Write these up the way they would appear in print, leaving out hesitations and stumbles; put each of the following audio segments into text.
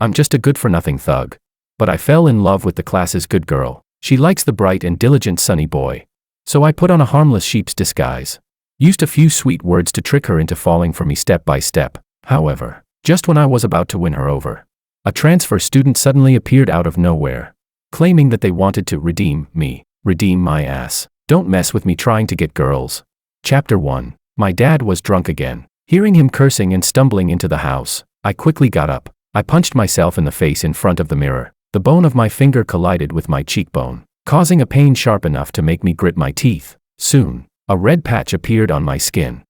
I'm just a good-for-nothing thug. But I fell in love with the class's good girl. She likes the bright and diligent sunny boy. So I put on a harmless sheep's disguise. Used a few sweet words to trick her into falling for me step by step. However, just when I was about to win her over, a transfer student suddenly appeared out of nowhere, claiming that they wanted to redeem me. Redeem my ass. Don't mess with me trying to get girls. Chapter 1. My dad was drunk again. Hearing him cursing and stumbling into the house, I quickly got up. I punched myself in the face in front of the mirror. The bone of my finger collided with my cheekbone, causing a pain sharp enough to make me grit my teeth. Soon, a red patch appeared on my skin.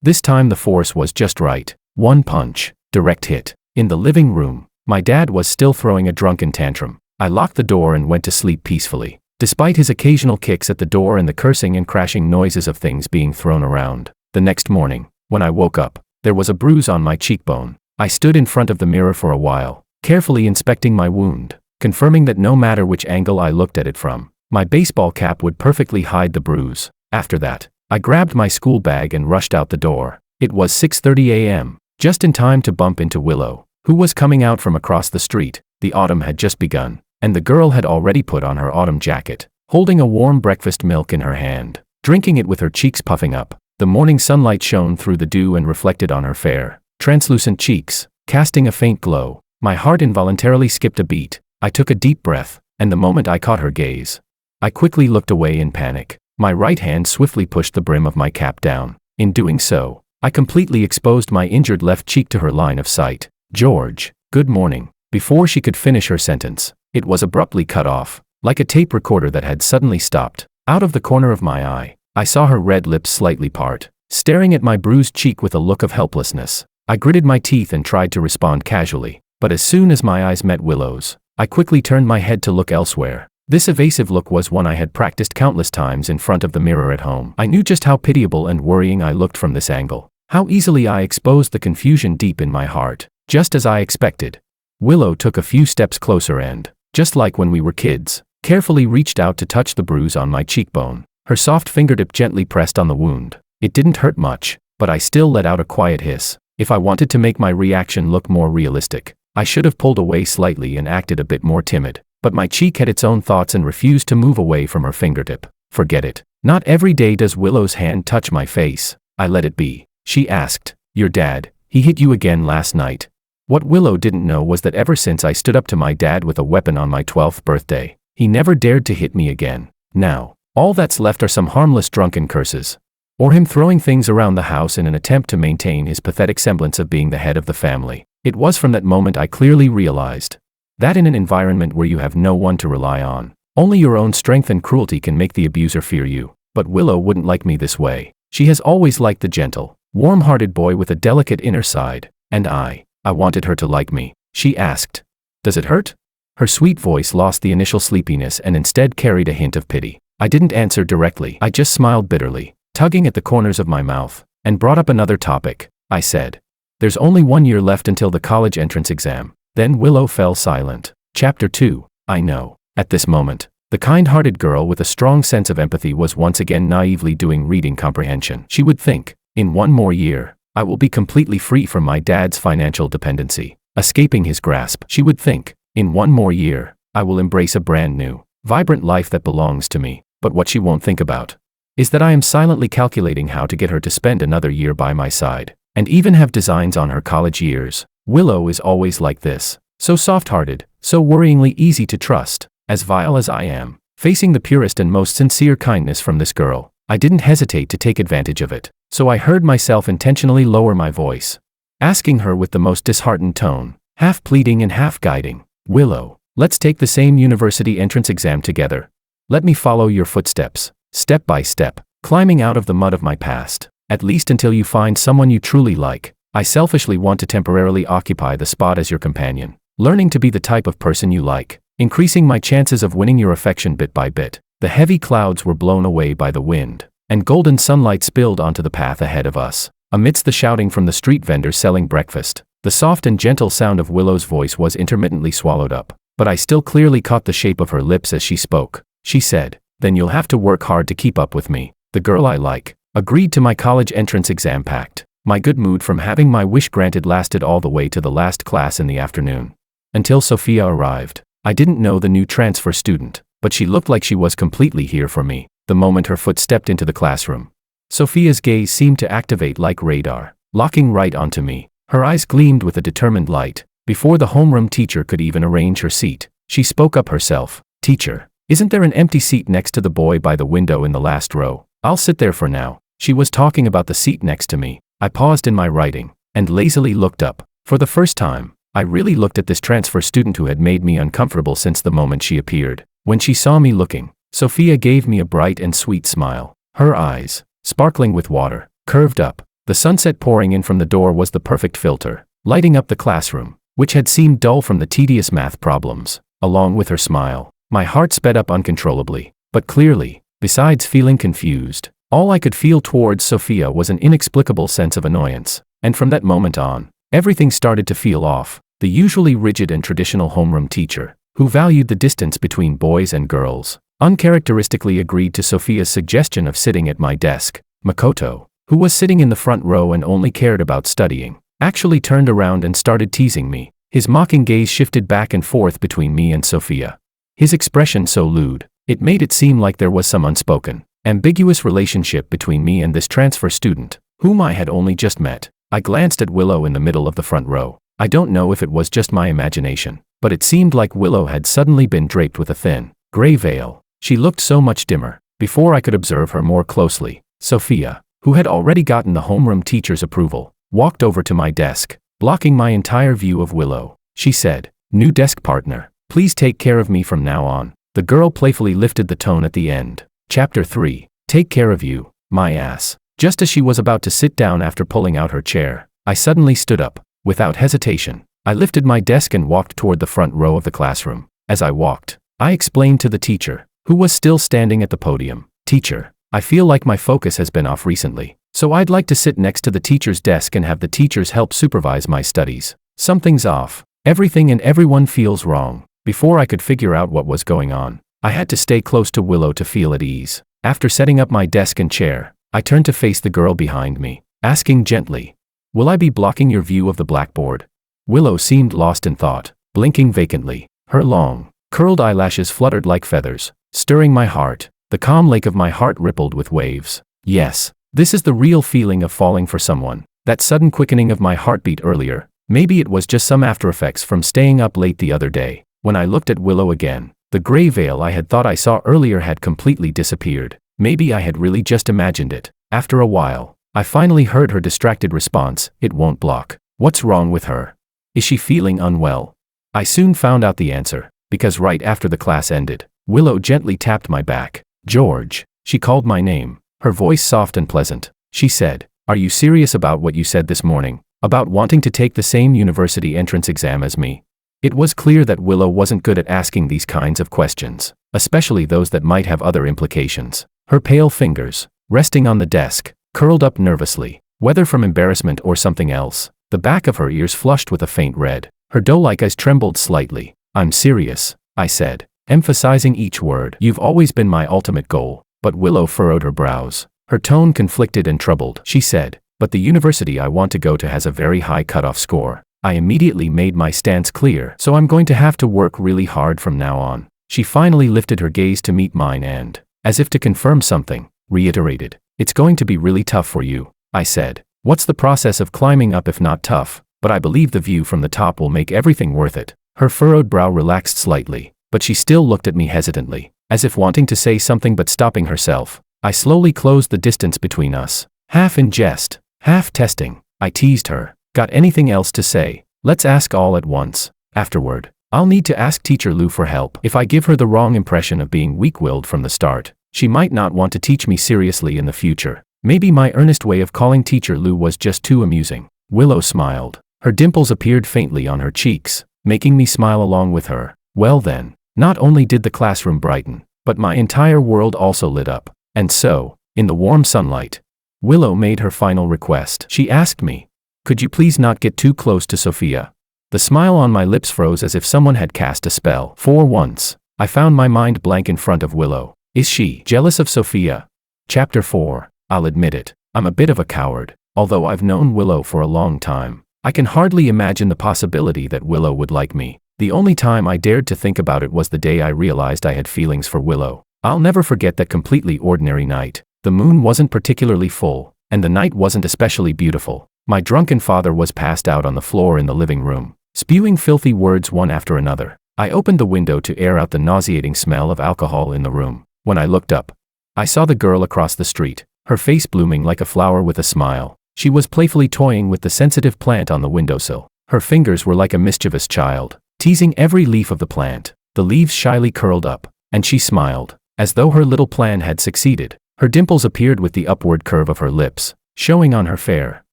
This time the force was just right. One punch, direct hit. In the living room, my dad was still throwing a drunken tantrum. I locked the door and went to sleep peacefully, despite his occasional kicks at the door and the cursing and crashing noises of things being thrown around. The next morning, when I woke up, there was a bruise on my cheekbone. I stood in front of the mirror for a while, carefully inspecting my wound, confirming that no matter which angle I looked at it from, my baseball cap would perfectly hide the bruise. After that, I grabbed my school bag and rushed out the door. It was 6:30 a.m., just in time to bump into Willow, who was coming out from across the street. The autumn had just begun, and the girl had already put on her autumn jacket, holding a warm breakfast milk in her hand, drinking it with her cheeks puffing up. The morning sunlight shone through the dew and reflected on her fair, translucent cheeks, casting a faint glow. My heart involuntarily skipped a beat. I took a deep breath, and the moment I caught her gaze, I quickly looked away in panic. My right hand swiftly pushed the brim of my cap down. In doing so, I completely exposed my injured left cheek to her line of sight. "George, good morning." Before she could finish her sentence, it was abruptly cut off, like a tape recorder that had suddenly stopped. Out of the corner of my eye, I saw her red lips slightly part, staring at my bruised cheek with a look of helplessness. I gritted my teeth and tried to respond casually, but as soon as my eyes met Willow's, I quickly turned my head to look elsewhere. This evasive look was one I had practiced countless times in front of the mirror at home. I knew just how pitiable and worrying I looked from this angle, how easily I exposed the confusion deep in my heart. Just as I expected, Willow took a few steps closer and, just like when we were kids, carefully reached out to touch the bruise on my cheekbone. Her soft fingertip gently pressed on the wound. It didn't hurt much, but I still let out a quiet hiss. If I wanted to make my reaction look more realistic, I should have pulled away slightly and acted a bit more timid. But my cheek had its own thoughts and refused to move away from her fingertip. Forget it. Not every day does Willow's hand touch my face. I let it be. She asked, "Your dad, he hit you again last night?" What Willow didn't know was that ever since I stood up to my dad with a weapon on my 12th birthday, he never dared to hit me again. Now, all that's left are some harmless drunken curses, or him throwing things around the house in an attempt to maintain his pathetic semblance of being the head of the family. It was from that moment I clearly realized that in an environment where you have no one to rely on, only your own strength and cruelty can make the abuser fear you. But Willow wouldn't like me this way. She has always liked the gentle, warm-hearted boy with a delicate inner side, and I wanted her to like me. She asked, "Does it hurt?" Her sweet voice lost the initial sleepiness and instead carried a hint of pity. I didn't answer directly. I just smiled bitterly, tugging at the corners of my mouth, and brought up another topic. I said, "There's only 1 year left until the college entrance exam." Then Willow fell silent. Chapter 2. I know. At this moment, the kind-hearted girl with a strong sense of empathy was once again naively doing reading comprehension. She would think, in 1 more year, I will be completely free from my dad's financial dependency, escaping his grasp. She would think, in 1 more year, I will embrace a brand new, vibrant life that belongs to me. But what she won't think about is that I am silently calculating how to get her to spend another year by my side, and even have designs on her college years. Willow is always like this, so soft-hearted, so worryingly easy to trust. As vile as I am, facing the purest and most sincere kindness from this girl, I didn't hesitate to take advantage of it. So I heard myself intentionally lower my voice, asking her with the most disheartened tone, half pleading and half guiding, "Willow, let's take the same university entrance exam together. Let me follow your footsteps, step by step, climbing out of the mud of my past, at least until you find someone you truly like. I selfishly want to temporarily occupy the spot as your companion, learning to be the type of person you like, increasing my chances of winning your affection bit by bit." The heavy clouds were blown away by the wind, and golden sunlight spilled onto the path ahead of us. Amidst the shouting from the street vendors selling breakfast, the soft and gentle sound of Willow's voice was intermittently swallowed up, but I still clearly caught the shape of her lips as she spoke. She said, "Then you'll have to work hard to keep up with me. The girl I like agreed to my college entrance exam pact." My good mood from having my wish granted lasted all the way to the last class in the afternoon. until Sophia arrived. I didn't know the new transfer student, but she looked like she was completely here for me, the moment her foot stepped into the classroom. Sophia's gaze seemed to activate like radar, locking right onto me. Her eyes gleamed with a determined light. Before the homeroom teacher could even arrange her seat, she spoke up herself. "Teacher, isn't there an empty seat next to the boy by the window in the last row? I'll sit there for now." She was talking about the seat next to me. I paused in my writing and lazily looked up. For the first time, I really looked at this transfer student who had made me uncomfortable since the moment she appeared. When she saw me looking, Sophia gave me a bright and sweet smile. Her eyes, sparkling with water, curved up. The sunset pouring in from the door was the perfect filter, lighting up the classroom, which had seemed dull from the tedious math problems. Along with her smile, my heart sped up uncontrollably. But clearly, besides feeling confused, all I could feel towards Sophia was an inexplicable sense of annoyance. And from that moment on, everything started to feel off. The usually rigid and traditional homeroom teacher, who valued the distance between boys and girls, uncharacteristically agreed to Sophia's suggestion of sitting at my desk. Makoto, who was sitting in the front row and only cared about studying, actually turned around and started teasing me. His mocking gaze shifted back and forth between me and Sophia. His expression so lewd, it made it seem like there was some unspoken, ambiguous relationship between me and this transfer student, whom I had only just met. I glanced at Willow in the middle of the front row. I don't know if it was just my imagination, but it seemed like Willow had suddenly been draped with a thin, gray veil. She looked so much dimmer. Before I could observe her more closely, Sophia, who had already gotten the homeroom teacher's approval, walked over to my desk, blocking my entire view of Willow. She said, "New desk partner, please take care of me from now on." The girl playfully lifted the tone at the end. Chapter 3. Take care of you, my ass. Just as she was about to sit down after pulling out her chair, I suddenly stood up. Without hesitation, I lifted my desk and walked toward the front row of the classroom. As I walked, I explained to the teacher, who was still standing at the podium, "Teacher, I feel like my focus has been off recently, so I'd like to sit next to the teacher's desk and have the teachers help supervise my studies. Something's off. Everything and everyone feels wrong." Before I could figure out what was going on, I had to stay close to Willow to feel at ease. After setting up my desk and chair, I turned to face the girl behind me, asking gently, "Will I be blocking your view of the blackboard?" Willow seemed lost in thought, blinking vacantly. Her long, curled eyelashes fluttered like feathers, stirring my heart. The calm lake of my heart rippled with waves. Yes, this is the real feeling of falling for someone. That sudden quickening of my heartbeat earlier, maybe it was just some after effects from staying up late the other day. When I looked at Willow again, the gray veil I had thought I saw earlier had completely disappeared. Maybe I had really just imagined it. After a while, I finally heard her distracted response, "It won't block." What's wrong with her? Is she feeling unwell? I soon found out the answer, because right after the class ended, Willow gently tapped my back. "George," she called my name, her voice soft and pleasant. She said, "Are you serious about what you said this morning, about wanting to take the same university entrance exam as me?" It was clear that Willow wasn't good at asking these kinds of questions, especially those that might have other implications. Her pale fingers, resting on the desk, curled up nervously, whether from embarrassment or something else. The back of her ears flushed with a faint red. Her doe-like eyes trembled slightly. "I'm serious," I said, emphasizing each word. "You've always been my ultimate goal." But Willow furrowed her brows. Her tone conflicted and troubled. She said, "But the university I want to go to has a very high cutoff score." I immediately made my stance clear. "So I'm going to have to work really hard from now on." She finally lifted her gaze to meet mine and, as if to confirm something, reiterated, "It's going to be really tough for you." I said, "What's the process of climbing up if not tough? But I believe the view from the top will make everything worth it." Her furrowed brow relaxed slightly, but she still looked at me hesitantly, as if wanting to say something but stopping herself. I slowly closed the distance between us. Half in jest, half testing, I teased her. "Got anything else to say? Let's ask all at once. Afterward, I'll need to ask Teacher Lou for help. If I give her the wrong impression of being weak-willed from the start, she might not want to teach me seriously in the future. Maybe my earnest way of calling Teacher Lou was just too amusing." Willow smiled. Her dimples appeared faintly on her cheeks, making me smile along with her. Well then, not only did the classroom brighten, but my entire world also lit up. And so, in the warm sunlight, Willow made her final request. She asked me, "Could you please not get too close to Sophia?" The smile on my lips froze as if someone had cast a spell. For once, I found my mind blank in front of Willow. Is she jealous of Sophia? Chapter 4. I'll admit it, I'm a bit of a coward. Although I've known Willow for a long time, I can hardly imagine the possibility that Willow would like me. The only time I dared to think about it was the day I realized I had feelings for Willow. I'll never forget that completely ordinary night. The moon wasn't particularly full, and the night wasn't especially beautiful. My drunken father was passed out on the floor in the living room, spewing filthy words one after another. I opened the window to air out the nauseating smell of alcohol in the room. When I looked up, I saw the girl across the street, her face blooming like a flower with a smile. She was playfully toying with the sensitive plant on the windowsill. Her fingers were like a mischievous child, teasing every leaf of the plant. The leaves shyly curled up, and she smiled, as though her little plan had succeeded. Her dimples appeared with the upward curve of her lips, showing on her fair,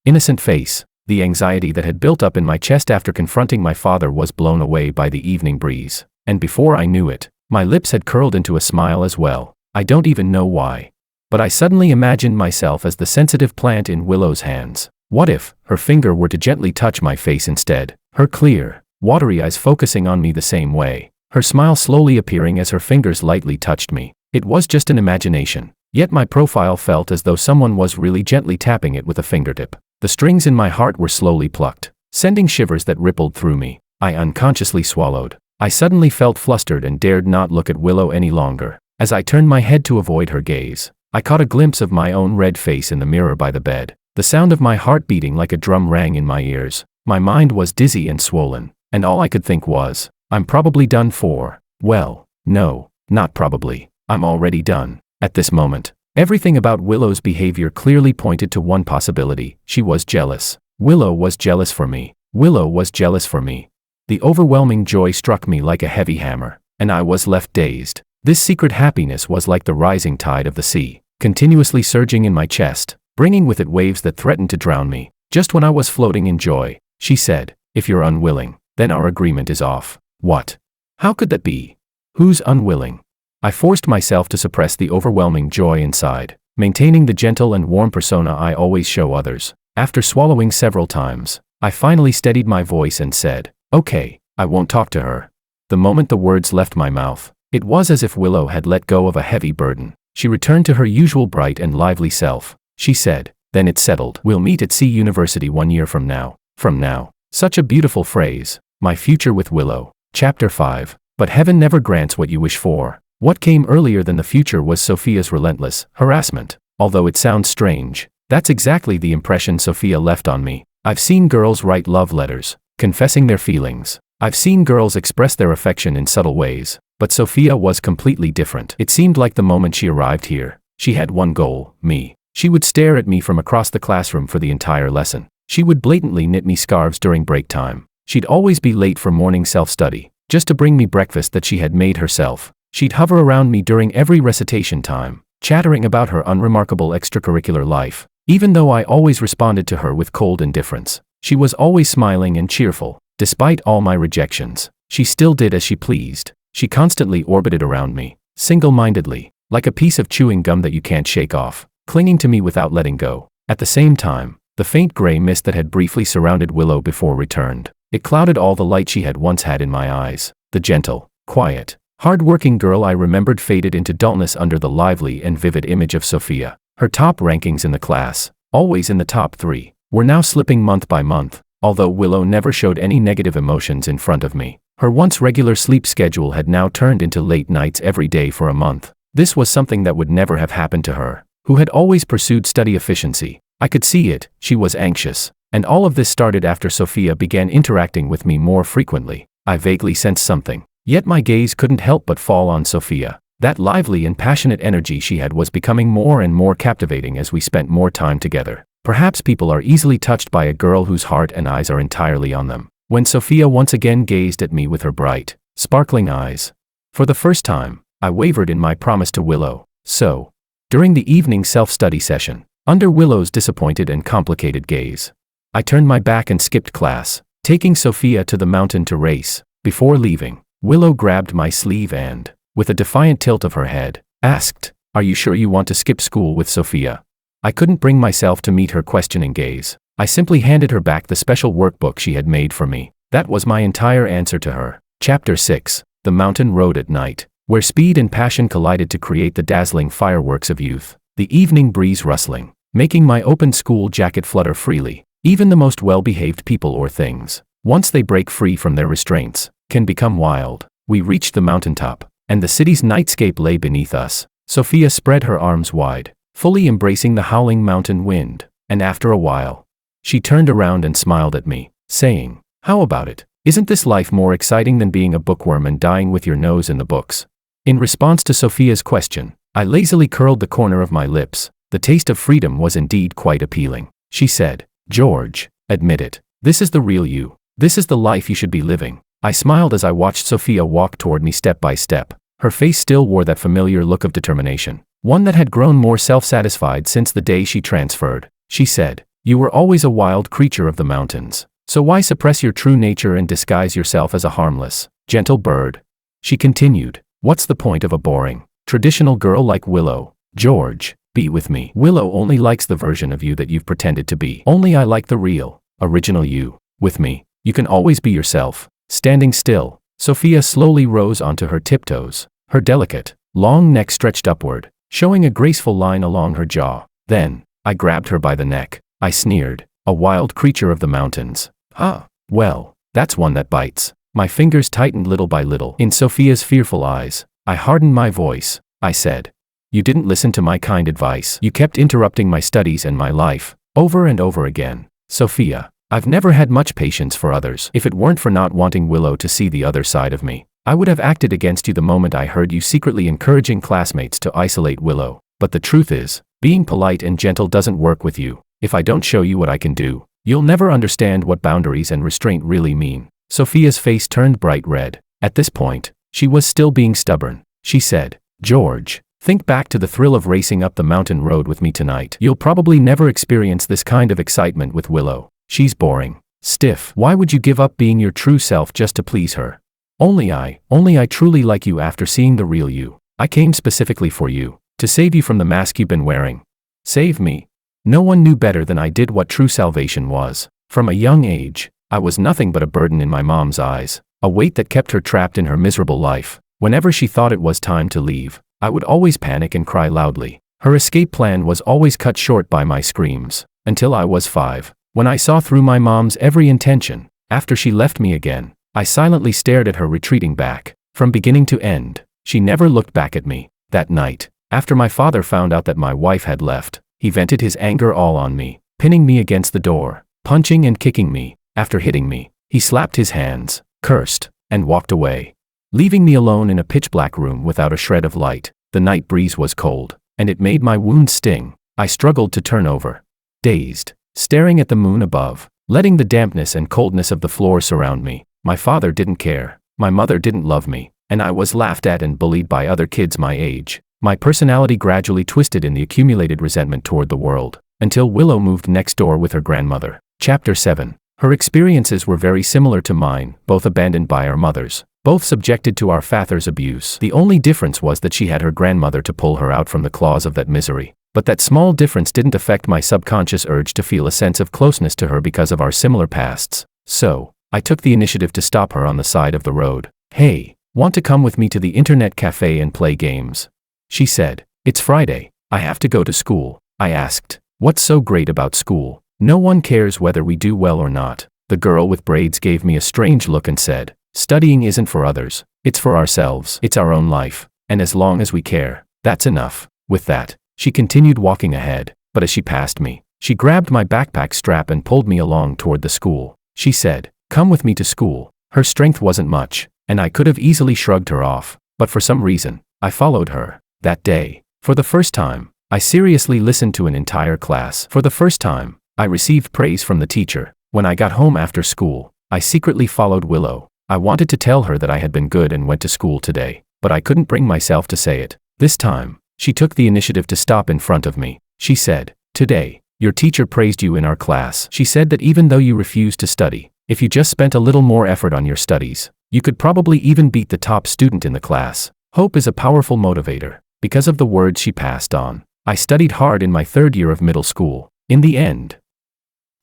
innocent face. The anxiety that had built up in my chest after confronting my father was blown away by the evening breeze, and before I knew it, my lips had curled into a smile as well. I don't even know why. But I suddenly imagined myself as the sensitive plant in Willow's hands. What if her finger were to gently touch my face instead, her clear, watery eyes focusing on me the same way, her smile slowly appearing as her fingers lightly touched me? It was just an imagination, yet my profile felt as though someone was really gently tapping it with a fingertip. The strings in my heart were slowly plucked, sending shivers that rippled through me. I unconsciously swallowed. I suddenly felt flustered and dared not look at Willow any longer. As I turned my head to avoid her gaze, I caught a glimpse of my own red face in the mirror by the bed. The sound of my heart beating like a drum rang in my ears. My mind was dizzy and swollen, and all I could think was, I'm probably done for. Well, no, not probably. I'm already done. At this moment, everything about Willow's behavior clearly pointed to one possibility. She was jealous. Willow was jealous for me. Willow was jealous for me. The overwhelming joy struck me like a heavy hammer, and I was left dazed. This secret happiness was like the rising tide of the sea, continuously surging in my chest, bringing with it waves that threatened to drown me. Just when I was floating in joy, she said, "If you're unwilling, then our agreement is off." What? How could that be? Who's unwilling? I forced myself to suppress the overwhelming joy inside, maintaining the gentle and warm persona I always show others. After swallowing several times, I finally steadied my voice and said, "Okay, I won't talk to her." The moment the words left my mouth, it was as if Willow had let go of a heavy burden. She returned to her usual bright and lively self. She said, "Then it's settled. We'll meet at C University 1 year from now." From now. Such a beautiful phrase. My future with Willow. Chapter 5. But heaven never grants what you wish for. What came earlier than the future was Sophia's relentless harassment. Although it sounds strange, that's exactly the impression Sophia left on me. I've seen girls write love letters, confessing their feelings. I've seen girls express their affection in subtle ways. But Sophia was completely different. It seemed like the moment she arrived here, she had one goal, me. She would stare at me from across the classroom for the entire lesson. She would blatantly knit me scarves during break time. She'd always be late for morning self-study, just to bring me breakfast that she had made herself. She'd hover around me during every recitation time, chattering about her unremarkable extracurricular life. Even though I always responded to her with cold indifference, she was always smiling and cheerful. Despite all my rejections, she still did as she pleased. She constantly orbited around me, single-mindedly, like a piece of chewing gum that you can't shake off, clinging to me without letting go. At the same time, the faint gray mist that had briefly surrounded Willow before returned. It clouded all the light she had once had in my eyes. The gentle, quiet, hard-working girl I remembered faded into dullness under the lively and vivid image of Sophia. Her top rankings in the class, always in the top 3, were now slipping month by month. Although Willow never showed any negative emotions in front of me, her once regular sleep schedule had now turned into late nights every day for a month. This was something that would never have happened to her, who had always pursued study efficiency. I could see it. She was anxious. And all of this started after Sophia began interacting with me more frequently. I vaguely sensed something, yet my gaze couldn't help but fall on Sophia. That lively and passionate energy she had was becoming more and more captivating as we spent more time together. Perhaps people are easily touched by a girl whose heart and eyes are entirely on them. When Sophia once again gazed at me with her bright, sparkling eyes, for the first time, I wavered in my promise to Willow. So, during the evening self-study session, under Willow's disappointed and complicated gaze, I turned my back and skipped class, taking Sophia to the mountain to race. Before leaving, Willow grabbed my sleeve and, with a defiant tilt of her head, asked, "Are you sure you want to skip school with Sophia?" I couldn't bring myself to meet her questioning gaze. I simply handed her back the special workbook she had made for me. That was my entire answer to her. Chapter 6. The Mountain Road at Night, where speed and passion collided to create the dazzling fireworks of youth. The evening breeze rustling, making my open school jacket flutter freely. Even the most well-behaved people or things, once they break free from their restraints, can become wild. We reached the mountaintop, and the city's nightscape lay beneath us. Sophia spread her arms wide, fully embracing the howling mountain wind, and after a while, she turned around and smiled at me, saying, "How about it? Isn't this life more exciting than being a bookworm and dying with your nose in the books?" In response to Sophia's question, I lazily curled the corner of my lips. The taste of freedom was indeed quite appealing. She said, "George, admit it. This is the real you. This is the life you should be living." I smiled as I watched Sophia walk toward me step by step. Her face still wore that familiar look of determination, one that had grown more self-satisfied since the day she transferred. She said, "You were always a wild creature of the mountains. So why suppress your true nature and disguise yourself as a harmless, gentle bird?" She continued, "What's the point of a boring, traditional girl like Willow? George, be with me. Willow only likes the version of you that you've pretended to be. Only I like the real, original you. With me, you can always be yourself." Standing still, Sophia slowly rose onto her tiptoes, her delicate, long neck stretched upward, showing a graceful line along her jaw. Then, I grabbed her by the neck. I sneered, "A wild creature of the mountains. Ah, well, that's one that bites." My fingers tightened little by little. In Sophia's fearful eyes, I hardened my voice. I said, "You didn't listen to my kind advice. You kept interrupting my studies and my life, over and over again. Sophia, I've never had much patience for others. If it weren't for not wanting Willow to see the other side of me, I would have acted against you the moment I heard you secretly encouraging classmates to isolate Willow. But the truth is, being polite and gentle doesn't work with you. If I don't show you what I can do, you'll never understand what boundaries and restraint really mean." Sophia's face turned bright red. At this point, she was still being stubborn. She said, "George, think back to the thrill of racing up the mountain road with me tonight. You'll probably never experience this kind of excitement with Willow. She's boring, stiff. Why would you give up being your true self just to please her? Only I truly like you after seeing the real you. I came specifically for you, to save you from the mask you've been wearing." Save me? No one knew better than I did what true salvation was. From a young age, I was nothing but a burden in my mom's eyes, a weight that kept her trapped in her miserable life. Whenever she thought it was time to leave, I would always panic and cry loudly. Her escape plan was always cut short by my screams, until I was 5. When I saw through my mom's every intention, after she left me again, I silently stared at her retreating back. From beginning to end, she never looked back at me. That night, after my father found out that my wife had left, he vented his anger all on me, pinning me against the door, punching and kicking me. After hitting me, he slapped his hands, cursed, and walked away, leaving me alone in a pitch-black room without a shred of light. The night breeze was cold, and it made my wound sting. I struggled to turn over, dazed, staring at the moon above, letting the dampness and coldness of the floor surround me. My father didn't care, my mother didn't love me, and I was laughed at and bullied by other kids my age. My personality gradually twisted in the accumulated resentment toward the world, until Willow moved next door with her grandmother. Chapter 7. Her experiences were very similar to mine, both abandoned by our mothers, both subjected to our father's abuse. The only difference was that she had her grandmother to pull her out from the claws of that misery. But that small difference didn't affect my subconscious urge to feel a sense of closeness to her because of our similar pasts. So, I took the initiative to stop her on the side of the road. "Hey, want to come with me to the internet cafe and play games?" She said. "It's Friday. I have to go to school." I asked, "What's so great about school? No one cares whether we do well or not." The girl with braids gave me a strange look and said, "Studying isn't for others. It's for ourselves. It's our own life. And as long as we care, that's enough." With that, she continued walking ahead, but as she passed me, she grabbed my backpack strap and pulled me along toward the school. She said, "Come with me to school." Her strength wasn't much, and I could have easily shrugged her off, but for some reason, I followed her. That day, for the first time, I seriously listened to an entire class. For the first time, I received praise from the teacher. When I got home after school, I secretly followed Willow. I wanted to tell her that I had been good and went to school today, but I couldn't bring myself to say it. This time, she took the initiative to stop in front of me. She said, "Today, your teacher praised you in our class. She said that even though you refused to study, if you just spent a little more effort on your studies, you could probably even beat the top student in the class." Hope is a powerful motivator. Because of the words she passed on, I studied hard in my 3rd year of middle school. In the end,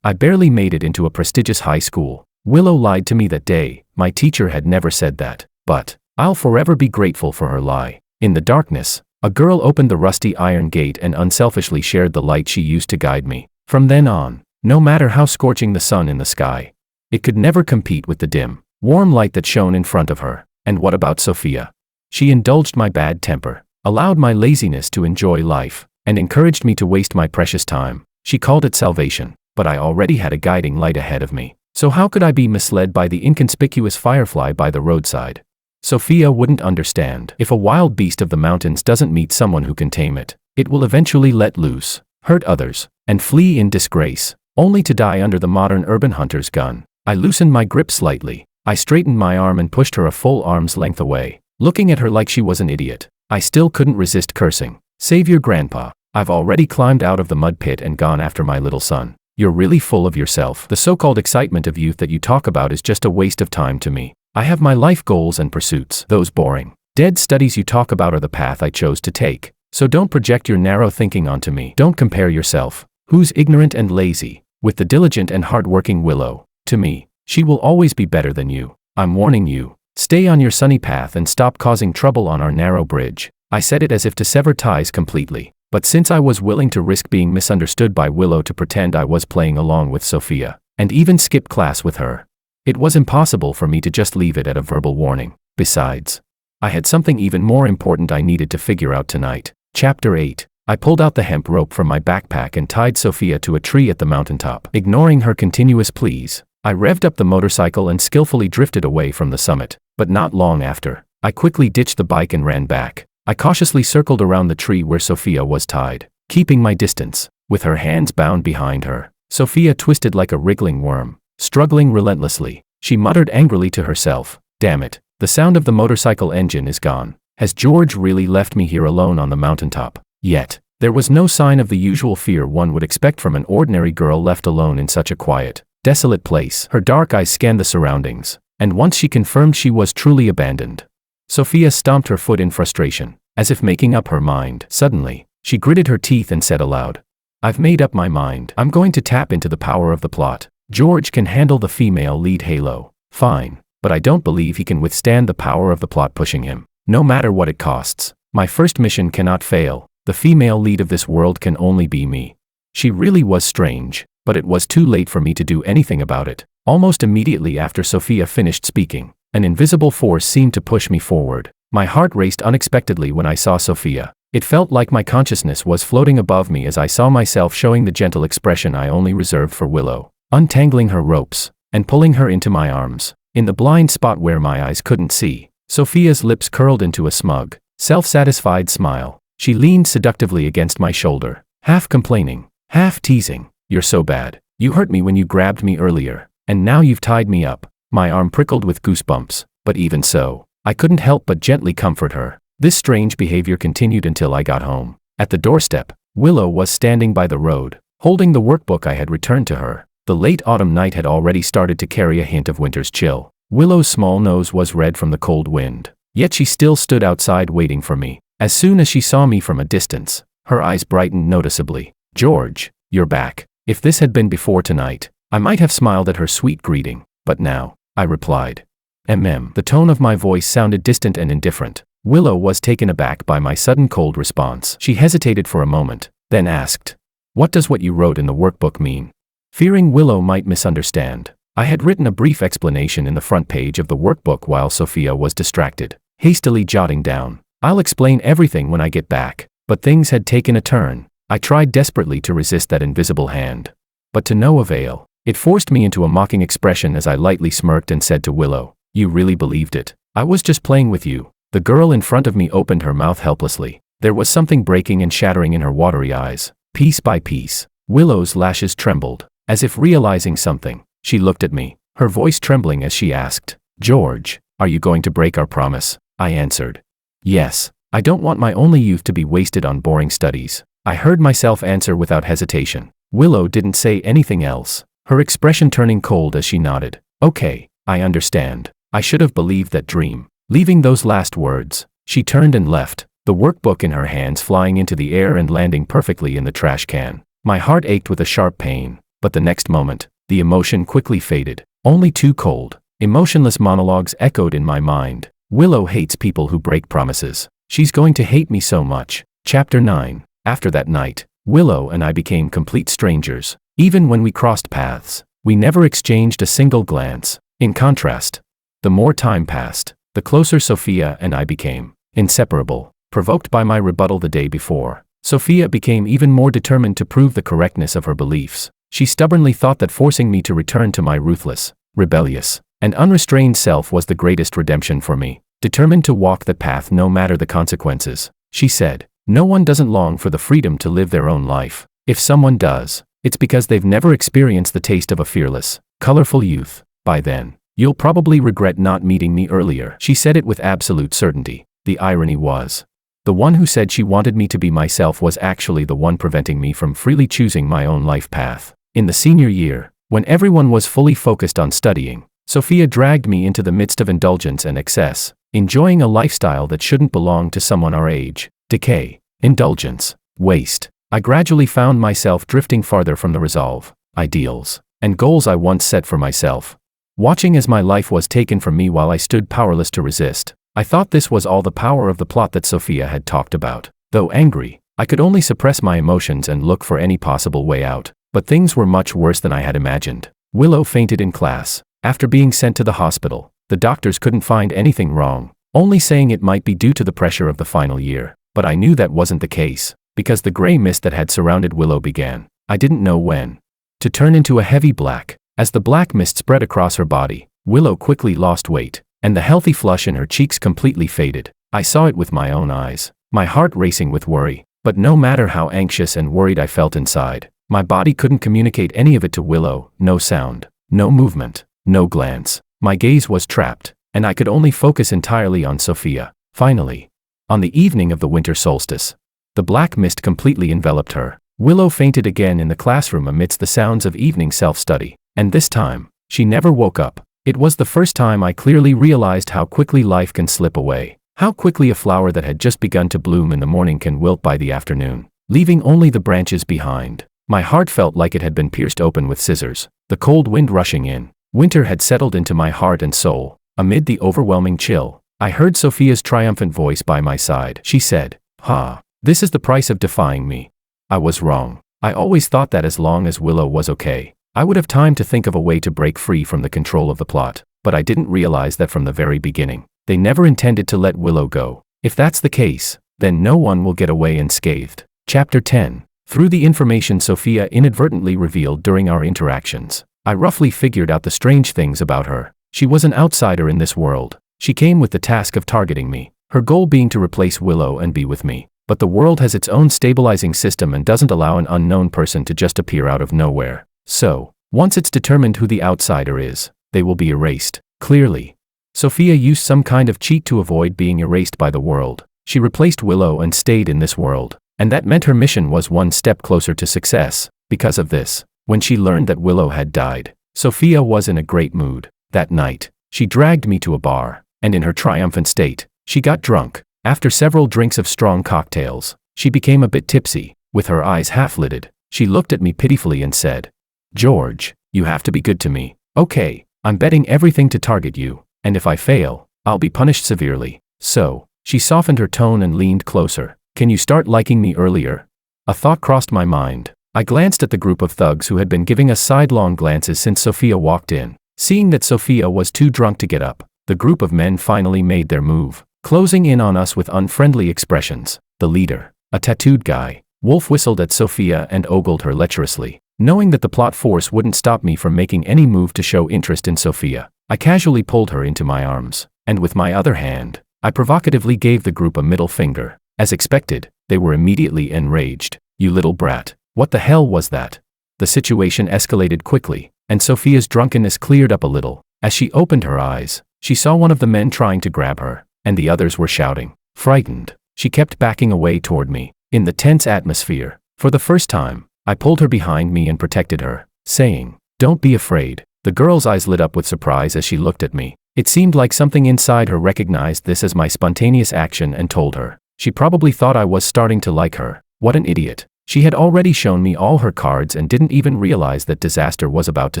I barely made it into a prestigious high school. Willow lied to me that day. My teacher had never said that, but I'll forever be grateful for her lie. In the darkness, a girl opened the rusty iron gate and unselfishly shared the light she used to guide me. From then on, no matter how scorching the sun in the sky, it could never compete with the dim, Warm light that shone in front of her. And what about Sophia? She indulged my bad temper, allowed my laziness to enjoy life, and encouraged me to waste my precious time. She called it salvation, but I already had a guiding light ahead of me. So how could I be misled by the inconspicuous firefly by the roadside? Sophia wouldn't understand. If a wild beast of the mountains doesn't meet someone who can tame it, it will eventually let loose, hurt others, and flee in disgrace, only to die under the modern urban hunter's gun. I loosened my grip slightly. I straightened my arm and pushed her a full arm's length away, looking at her like she was an idiot. I still couldn't resist cursing. Save your grandpa. I've already climbed out of the mud pit and gone after my little son. You're really full of yourself. The so-called excitement of youth that you talk about is just a waste of time to me. I have my life goals and pursuits. Those boring, dead studies you talk about are the path I chose to take. So don't project your narrow thinking onto me. Don't compare yourself, who's ignorant and lazy, with the diligent and hard-working Willow. To me, she will always be better than you. I'm warning you. Stay on your sunny path and stop causing trouble on our narrow bridge. I said it as if to sever ties completely. But since I was willing to risk being misunderstood by Willow to pretend I was playing along with Sophia, and even skip class with her, it was impossible for me to just leave it at a verbal warning. Besides, I had something even more important I needed to figure out tonight. Chapter 8. I pulled out the hemp rope from my backpack and tied Sophia to a tree at the mountaintop. Ignoring her continuous pleas, I revved up the motorcycle and skillfully drifted away from the summit. But not long after, I quickly ditched the bike and ran back. I cautiously circled around the tree where Sophia was tied, keeping my distance. With her hands bound behind her, Sophia twisted like a wriggling worm, struggling relentlessly. She muttered angrily to herself, "Damn it, the sound of the motorcycle engine is gone. Has George really left me here alone on the mountaintop?" Yet, there was no sign of the usual fear one would expect from an ordinary girl left alone in such a quiet, desolate place. Her dark eyes scanned the surroundings, and once she confirmed she was truly abandoned, Sophia stomped her foot in frustration, as if making up her mind. Suddenly, she gritted her teeth and said aloud, "I've made up my mind. I'm going to tap into the power of the plot. George can handle the female lead halo. Fine, but I don't believe he can withstand the power of the plot pushing him. No matter what it costs, my first mission cannot fail. The female lead of this world can only be me." She really was strange, but it was too late for me to do anything about it. Almost immediately after Sophia finished speaking, an invisible force seemed to push me forward. My heart raced unexpectedly when I saw Sophia. It felt like my consciousness was floating above me as I saw myself showing the gentle expression I only reserved for Willow, untangling her ropes, and pulling her into my arms. In the blind spot where my eyes couldn't see, Sophia's lips curled into a smug, self-satisfied smile. She leaned seductively against my shoulder, half complaining, half teasing. "You're so bad. You hurt me when you grabbed me earlier, and now you've tied me up." My arm prickled with goosebumps, but even so, I couldn't help but gently comfort her. This strange behavior continued until I got home. At the doorstep, Willow was standing by the road, holding the workbook I had returned to her. The late autumn night had already started to carry a hint of winter's chill. Willow's small nose was red from the cold wind, yet she still stood outside waiting for me. As soon as she saw me from a distance, her eyes brightened noticeably. "George, you're back." If this had been before tonight, I might have smiled at her sweet greeting, but now, I replied. The tone of my voice sounded distant and indifferent. Willow was taken aback by my sudden cold response. She hesitated for a moment, then asked, "What does what you wrote in the workbook mean?" Fearing Willow might misunderstand, I had written a brief explanation in the front page of the workbook while Sophia was distracted, hastily jotting down, "I'll explain everything when I get back." But things had taken a turn. I tried desperately to resist that invisible hand, but to no avail. It forced me into a mocking expression as I lightly smirked and said to Willow, "You really believed it? I was just playing with you." The girl in front of me opened her mouth helplessly. There was something breaking and shattering in her watery eyes. Piece by piece, Willow's lashes trembled, as if realizing something. She looked at me, her voice trembling as she asked, "George, are you going to break our promise?" I answered, "Yes. I don't want my only youth to be wasted on boring studies." I heard myself answer without hesitation. Willow didn't say anything else, her expression turning cold as she nodded. "Okay, I understand. I should have believed that dream." Leaving those last words, she turned and left, the workbook in her hands flying into the air and landing perfectly in the trash can. My heart ached with a sharp pain, but the next moment, the emotion quickly faded. Only two cold, emotionless monologues echoed in my mind. Willow hates people who break promises. She's going to hate me so much. Chapter 9. After that night, Willow and I became complete strangers. Even when we crossed paths, we never exchanged a single glance. In contrast, The more time passed, the closer Sophia and I became. Inseparable. Provoked by my rebuttal the day before, Sophia became even more determined to prove the correctness of her beliefs. She stubbornly thought that forcing me to return to my ruthless, rebellious, and unrestrained self was the greatest redemption for me. Determined to walk that path no matter the consequences, she said, "No one doesn't long for the freedom to live their own life. If someone does, it's because they've never experienced the taste of a fearless, colorful youth. By then, you'll probably regret not meeting me earlier." She said it with absolute certainty. The irony was, the one who said she wanted me to be myself was actually the one preventing me from freely choosing my own life path. In the senior year, when everyone was fully focused on studying, Sophia dragged me into the midst of indulgence and excess, enjoying a lifestyle that shouldn't belong to someone our age. Decay, indulgence, waste. I gradually found myself drifting farther from the resolve, ideals, and goals I once set for myself. Watching as my life was taken from me while I stood powerless to resist, I thought this was all the power of the plot that Sophia had talked about. Though angry, I could only suppress my emotions and look for any possible way out. But things were much worse than I had imagined. Willow fainted in class. After being sent to the hospital, the doctors couldn't find anything wrong, only saying it might be due to the pressure of the final year. But I knew that wasn't the case, because the gray mist that had surrounded Willow began, I didn't know when, to turn into a heavy black. As the black mist spread across her body, Willow quickly lost weight, and the healthy flush in her cheeks completely faded. I saw it with my own eyes, my heart racing with worry. But no matter how anxious and worried I felt inside, my body couldn't communicate any of it to Willow. No sound, no movement, no glance. My gaze was trapped, and I could only focus entirely on Sophia. Finally, on the evening of the winter solstice, the black mist completely enveloped her. Willow fainted again in the classroom amidst the sounds of evening self-study, and this time, she never woke up. It was the first time I clearly realized how quickly life can slip away, how quickly a flower that had just begun to bloom in the morning can wilt by the afternoon, leaving only the branches behind. My heart felt like it had been pierced open with scissors, the cold wind rushing in. Winter had settled into my heart and soul. Amid the overwhelming chill, I heard Sophia's triumphant voice by my side. She said, "Ha, this is the price of defying me." I was wrong. I always thought that as long as Willow was okay, I would have time to think of a way to break free from the control of the plot. But I didn't realize that from the very beginning, they never intended to let Willow go. If that's the case, then no one will get away unscathed. Chapter 10. Through the information Sophia inadvertently revealed during our interactions, I roughly figured out the strange things about her. She was an outsider in this world. She came with the task of targeting me, her goal being to replace Willow and be with me. But the world has its own stabilizing system and doesn't allow an unknown person to just appear out of nowhere. So, once it's determined who the outsider is, they will be erased. Clearly, Sophia used some kind of cheat to avoid being erased by the world. She replaced Willow and stayed in this world, and that meant her mission was one step closer to success. Because of this, when she learned that Willow had died, Sophia was in a great mood. That night, she dragged me to a bar, and in her triumphant state, she got drunk. After several drinks of strong cocktails, she became a bit tipsy. With her eyes half-lidded, she looked at me pitifully and said, "George, you have to be good to me. Okay, I'm betting everything to target you, and if I fail, I'll be punished severely." So, she softened her tone and leaned closer. "Can you start liking me earlier?" A thought crossed my mind. I glanced at the group of thugs who had been giving us sidelong glances since Sophia walked in. Seeing that Sophia was too drunk to get up, the group of men finally made their move, closing in on us with unfriendly expressions. The leader, a tattooed guy, Wolf, whistled at Sophia and ogled her lecherously. Knowing that the plot force wouldn't stop me from making any move to show interest in Sophia, I casually pulled her into my arms, and with my other hand, I provocatively gave the group a middle finger. As expected, they were immediately enraged. "You little brat, what the hell was that?" The situation escalated quickly, and Sophia's drunkenness cleared up a little. As she opened her eyes, she saw one of the men trying to grab her, and the others were shouting. Frightened, she kept backing away toward me. In the tense atmosphere, for the first time, I pulled her behind me and protected her, saying, "Don't be afraid." The girl's eyes lit up with surprise as she looked at me. It seemed like something inside her recognized this as my spontaneous action and told her. She probably thought I was starting to like her. What an idiot. She had already shown me all her cards and didn't even realize that disaster was about to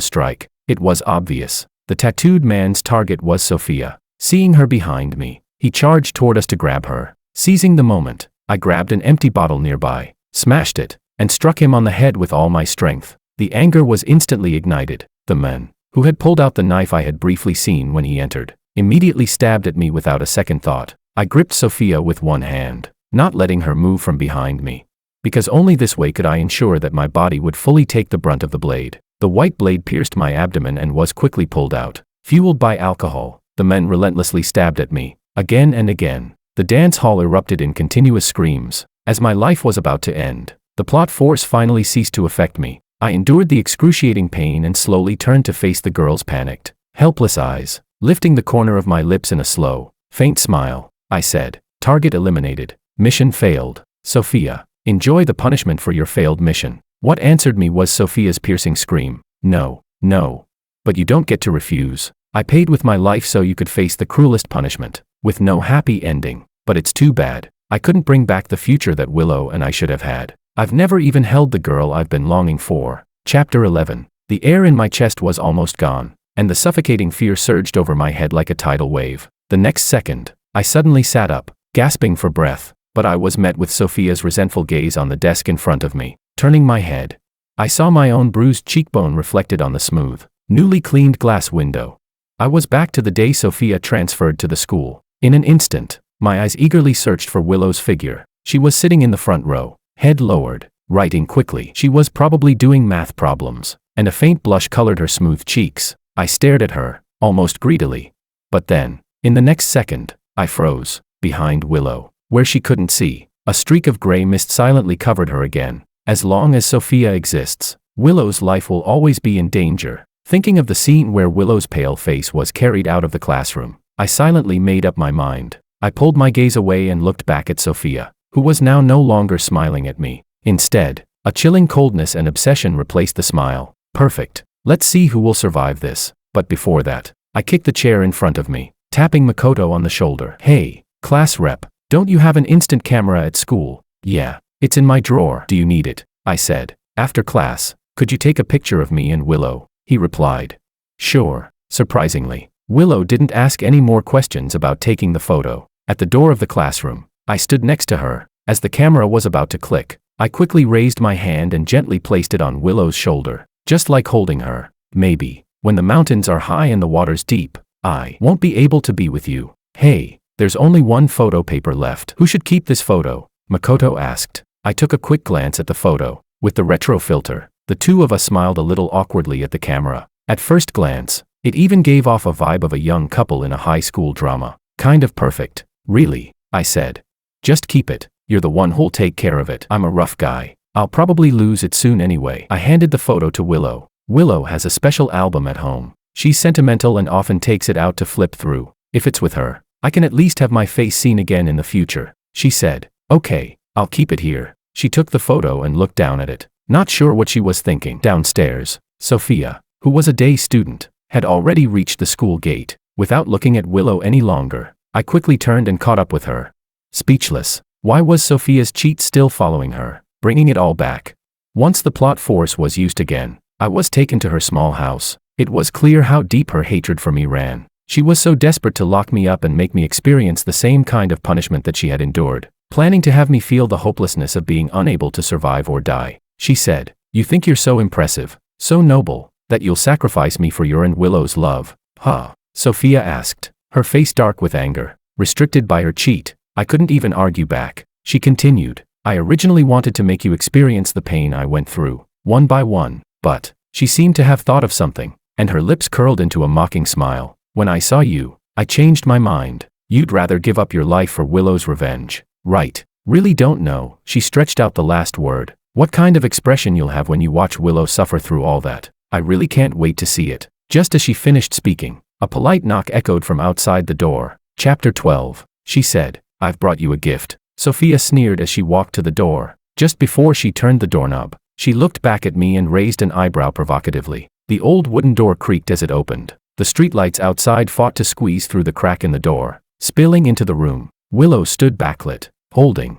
strike. It was obvious. The tattooed man's target was Sophia. Seeing her behind me, he charged toward us to grab her. Seizing the moment, I grabbed an empty bottle nearby, smashed it, and struck him on the head with all my strength. The anger was instantly ignited. The man, who had pulled out the knife I had briefly seen when he entered, immediately stabbed at me without a second thought. I gripped Sophia with one hand, not letting her move from behind me, because only this way could I ensure that my body would fully take the brunt of the blade. The white blade pierced my abdomen and was quickly pulled out. Fueled by alcohol, the men relentlessly stabbed at me, again and again. The dance hall erupted in continuous screams. As my life was about to end, the plot force finally ceased to affect me. I endured the excruciating pain and slowly turned to face the girl's panicked, helpless eyes. Lifting the corner of my lips in a slow, faint smile, I said, "Target eliminated. Mission failed. Sophia, enjoy the punishment for your failed mission." What answered me was Sophia's piercing scream. "No, no. But you don't get to refuse. I paid with my life so you could face the cruelest punishment, with no happy ending. But it's too bad. I couldn't bring back the future that Willow and I should have had. I've never even held the girl I've been longing for." Chapter 11. The air in my chest was almost gone, and the suffocating fear surged over my head like a tidal wave. The next second, I suddenly sat up, gasping for breath, but I was met with Sophia's resentful gaze on the desk in front of me. Turning my head, I saw my own bruised cheekbone reflected on the smooth, newly cleaned glass window. I was back to the day Sophia transferred to the school. In an instant, my eyes eagerly searched for Willow's figure. She was sitting in the front row, head lowered, writing quickly. She was probably doing math problems, and a faint blush colored her smooth cheeks. I stared at her, almost greedily. But then, in the next second, I froze. Behind Willow, where she couldn't see, a streak of gray mist silently covered her again. As long as Sophia exists, Willow's life will always be in danger. Thinking of the scene where Willow's pale face was carried out of the classroom, I silently made up my mind. I pulled my gaze away and looked back at Sophia, who was now no longer smiling at me. Instead, a chilling coldness and obsession replaced the smile. Perfect. Let's see who will survive this. But before that, I kicked the chair in front of me, tapping Makoto on the shoulder. "Hey, class rep, don't you have an instant camera at school?" "Yeah, it's in my drawer." "Do you need it?" I said. "After class, could you take a picture of me and Willow?" He replied. "Sure." Surprisingly, Willow didn't ask any more questions about taking the photo. At the door of the classroom, I stood next to her. As the camera was about to click, I quickly raised my hand and gently placed it on Willow's shoulder, just like holding her. "Maybe, when the mountains are high and the water's deep, I won't be able to be with you." "Hey, there's only one photo paper left. Who should keep this photo?" Makoto asked. I took a quick glance at the photo. With the retro filter, the two of us smiled a little awkwardly at the camera. At first glance, it even gave off a vibe of a young couple in a high school drama. "Kind of perfect." "Really?" I said. "Just keep it. You're the one who'll take care of it. I'm a rough guy. I'll probably lose it soon anyway." I handed the photo to Willow. Willow has a special album at home. She's sentimental and often takes it out to flip through. "If it's with her, I can at least have my face seen again in the future," she said. "Okay, I'll keep it here." She took the photo and looked down at it, not sure what she was thinking. Downstairs, Sophia, who was a day student, had already reached the school gate. Without looking at Willow any longer, I quickly turned and caught up with her. Speechless, why was Sophia's cheat still following her, bringing it all back? Once the plot force was used again, I was taken to her small house. It was clear how deep her hatred for me ran. She was so desperate to lock me up and make me experience the same kind of punishment that she had endured, planning to have me feel the hopelessness of being unable to survive or die. She said, "You think you're so impressive, so noble, that you'll sacrifice me for your and Willow's love, huh?" Sophia asked, her face dark with anger. Restricted by her cheat, I couldn't even argue back. She continued, "I originally wanted to make you experience the pain I went through, one by one, but..." She seemed to have thought of something, and her lips curled into a mocking smile. "When I saw you, I changed my mind. You'd rather give up your life for Willow's revenge, right?" "Really don't know." She stretched out the last word. "What kind of expression you'll have when you watch Willow suffer through all that. I really can't wait to see it." Just as she finished speaking, a polite knock echoed from outside the door. Chapter 12. She said, "I've brought you a gift." Sophia sneered as she walked to the door. Just before she turned the doorknob, she looked back at me and raised an eyebrow provocatively. The old wooden door creaked as it opened. The streetlights outside fought to squeeze through the crack in the door, spilling into the room. Willow stood backlit, holding,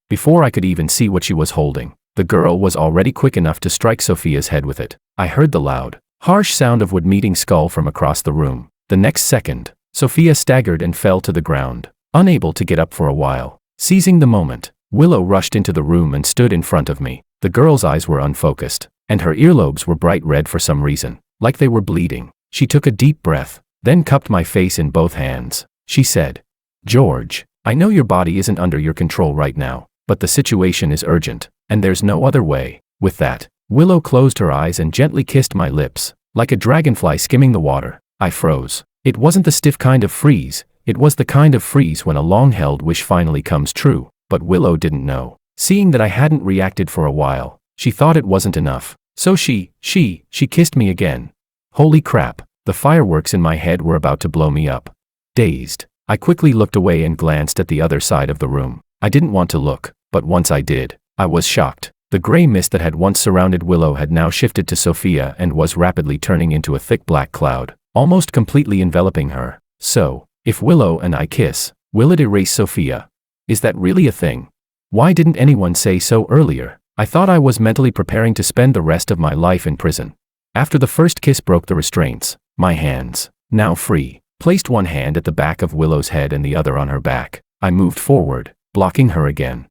before I could even see what she was holding, the girl was already quick enough to strike Sophia's head with it. I heard the loud, harsh sound of wood meeting skull from across the room. The next second, Sophia staggered and fell to the ground, unable to get up for a while. Seizing the moment, Willow rushed into the room and stood in front of me. The girl's eyes were unfocused, and her earlobes were bright red for some reason, like they were bleeding. She took a deep breath, then cupped my face in both hands. She said, "George, I know your body isn't under your control right now, but the situation is urgent, and there's no other way." With that, Willow closed her eyes and gently kissed my lips, like a dragonfly skimming the water. I froze. It wasn't the stiff kind of freeze, it was the kind of freeze when a long-held wish finally comes true, but Willow didn't know. Seeing that I hadn't reacted for a while, she thought it wasn't enough. So she kissed me again. Holy crap, the fireworks in my head were about to blow me up. Dazed, I quickly looked away and glanced at the other side of the room. I didn't want to look, but once I did, I was shocked. The gray mist that had once surrounded Willow had now shifted to Sophia and was rapidly turning into a thick black cloud, almost completely enveloping her. So, if Willow and I kiss, will it erase Sophia? Is that really a thing? Why didn't anyone say so earlier? I thought I was mentally preparing to spend the rest of my life in prison. After the first kiss broke the restraints, my hands, now free, placed one hand at the back of Willow's head and the other on her back. I moved forward, blocking her again.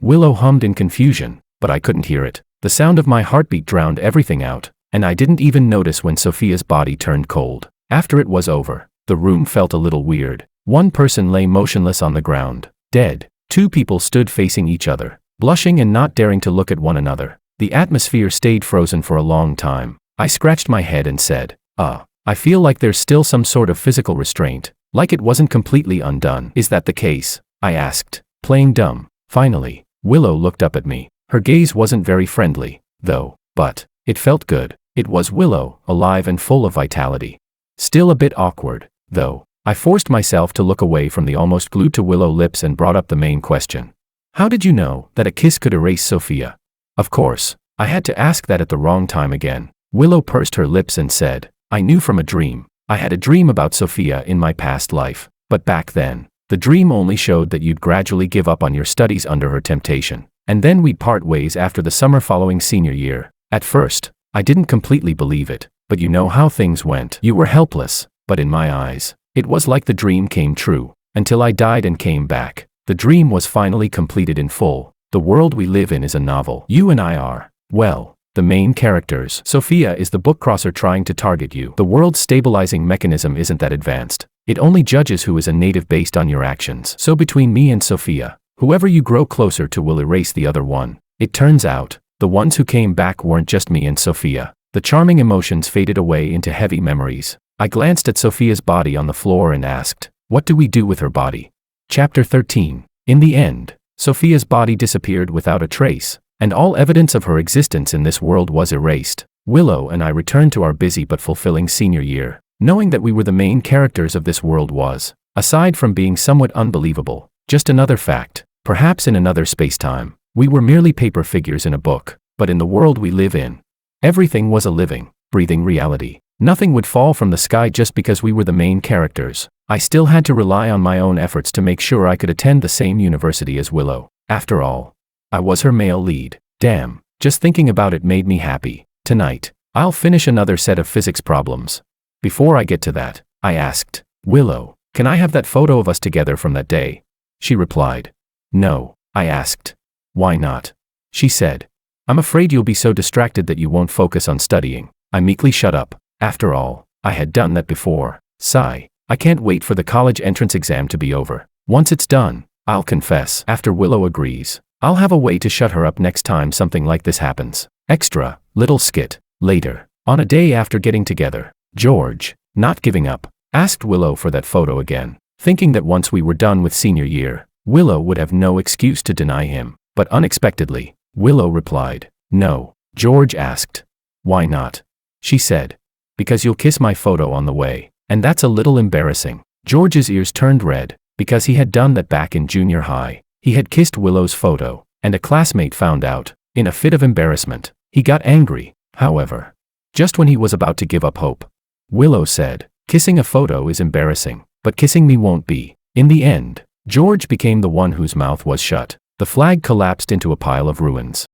Willow hummed in confusion, but I couldn't hear it. The sound of my heartbeat drowned everything out, and I didn't even notice when Sophia's body turned cold. After it was over, the room felt a little weird. One person lay motionless on the ground, dead. Two people stood facing each other, blushing and not daring to look at one another. The atmosphere stayed frozen for a long time. I scratched my head and said, I feel like there's still some sort of physical restraint, like it wasn't completely undone. Is that the case? I asked, playing dumb. Finally, Willow looked up at me. Her gaze wasn't very friendly, though, but it felt good. It was Willow, alive and full of vitality. Still a bit awkward, though. I forced myself to look away from the almost glued to Willow lips and brought up the main question. How did you know that a kiss could erase Sophia? Of course, I had to ask that at the wrong time again. Willow pursed her lips and said, I knew from a dream. I had a dream about Sophia in my past life, but back then, the dream only showed that you'd gradually give up on your studies under her temptation, and then we'd part ways after the summer following senior year. At first, I didn't completely believe it, but you know how things went. You were helpless, but in my eyes, it was like the dream came true, until I died and came back. The dream was finally completed in full. The world we live in is a novel. You and I are, well, the main characters. Sophia is the book crosser trying to target you. The world's stabilizing mechanism isn't that advanced. It only judges who is a native based on your actions. So between me and Sophia, whoever you grow closer to will erase the other one. It turns out, the ones who came back weren't just me and Sophia. The charming emotions faded away into heavy memories. I glanced at Sophia's body on the floor and asked, what do we do with her body? Chapter 13. In the end, Sophia's body disappeared without a trace, and all evidence of her existence in this world was erased. Willow and I returned to our busy but fulfilling senior year, knowing that we were the main characters of this world was, aside from being somewhat unbelievable, just another fact. Perhaps in another space-time, we were merely paper figures in a book, but in the world we live in, everything was a living, breathing reality. Nothing would fall from the sky just because we were the main characters. I still had to rely on my own efforts to make sure I could attend the same university as Willow. After all, I was her male lead. Damn, just thinking about it made me happy. Tonight, I'll finish another set of physics problems. Before I get to that, I asked, Willow, can I have that photo of us together from that day? She replied, no. I asked, why not? She said, I'm afraid you'll be so distracted that you won't focus on studying. I meekly shut up. After all, I had done that before. Sigh. I can't wait for the college entrance exam to be over. Once it's done, I'll confess. After Willow agrees, I'll have a way to shut her up next time something like this happens. Extra, little skit. Later, on a day after getting together, George, not giving up, asked Willow for that photo again, thinking that once we were done with senior year, Willow would have no excuse to deny him. But unexpectedly, Willow replied, no. George asked, why not? She said, because you'll kiss my photo on the way. And that's a little embarrassing. George's ears turned red, because he had done that back in junior high. He had kissed Willow's photo, and a classmate found out. In a fit of embarrassment, he got angry, however, just when he was about to give up hope. Willow said, kissing a photo is embarrassing, but kissing me won't be. In the end, George became the one whose mouth was shut. The flag collapsed into a pile of ruins.